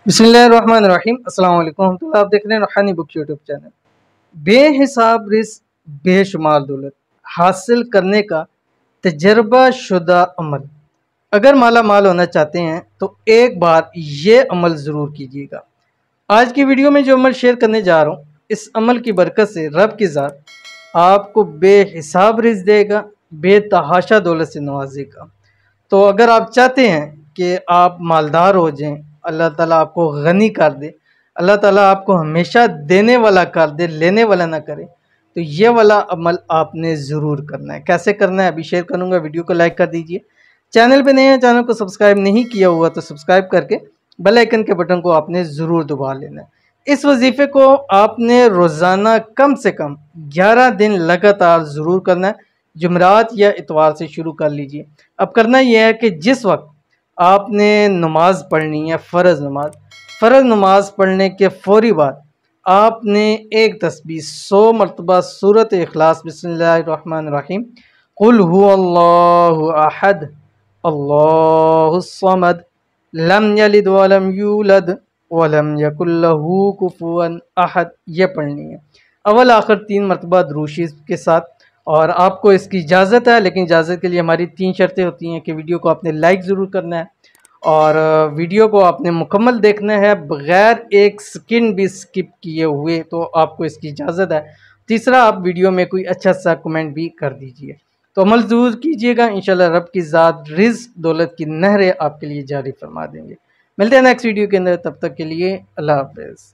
बिस्मिल्लाहिर्रहमानिर्रहीम। अस्सलाम वालेकुम। तो आप देख रहे हैं रूहानी बुक यूट्यूब चैनल। बेहिसाब रिस्क, बेशुमार दौलत हासिल करने का तजर्बा शुदा अमल। अगर माला माल होना चाहते हैं तो एक बार ये अमल ज़रूर कीजिएगा। आज की वीडियो में जो अमल शेयर करने जा रहा हूँ, इस अमल की बरकत से रब की ज़ात आपको बेहिसाब रिस्क देगा, बेतहाशा दौलत से नवाजेगा। तो अगर आप चाहते हैं कि आप मालदार हो जाएं, अल्लाह ताला आपको गनी कर दे, अल्लाह ताला आपको हमेशा देने वाला कर दे, लेने वाला ना करे, तो ये वाला अमल आपने ज़रूर करना है। कैसे करना है अभी शेयर करूँगा। वीडियो को लाइक कर दीजिए। चैनल पे नए हैं, चैनल को सब्सक्राइब नहीं किया हुआ तो सब्सक्राइब करके बेल आइकन के बटन को आपने ज़रूर दबा लेना है। इस वजीफ़े को आपने रोज़ाना कम से कम 11 दिन लगातार ज़रूर करना है। जुमेरात या इतवार से शुरू कर लीजिए। अब करना यह है कि जिस वक्त आपने नमाज पढ़नी है, फ़र्ज़ नमाज पढ़ने के फ़ौरी बाद आपने एक तस्बीह 100 मरतबा सूरत इखलास बिस्मिल्लाहिर्रहमानिर्रहीम कुल हुवल्लाहु अहद अल्लाहुस समद लम यलिद वलम यूलद वलम यकुल लहू कुफुवन अहद, ये पढ़नी है अव्वल आखिर 3 मरतबा दुरूद के साथ। और आपको इसकी इजाज़त है, लेकिन इजाज़त के लिए हमारी 3 शर्तें होती हैं कि वीडियो को आपने लाइक ज़रूर करना है और वीडियो को आपने मुकम्मल देखना है बग़ैर एक सेकंड भी स्किप किए हुए, तो आपको इसकी इजाज़त है। तीसरा, आप वीडियो में कोई अच्छा सा कमेंट भी कर दीजिए। तो अमल ज़रूर कीजिएगा, इंशाल्लाह रब की ज़ात रिज़्क़ दौलत की नहरें आपके लिए जारी फरमा देंगे। मिलते हैं नेक्स्ट वीडियो के अंदर, तब तक के लिए अल्लाह हाफ़िज़।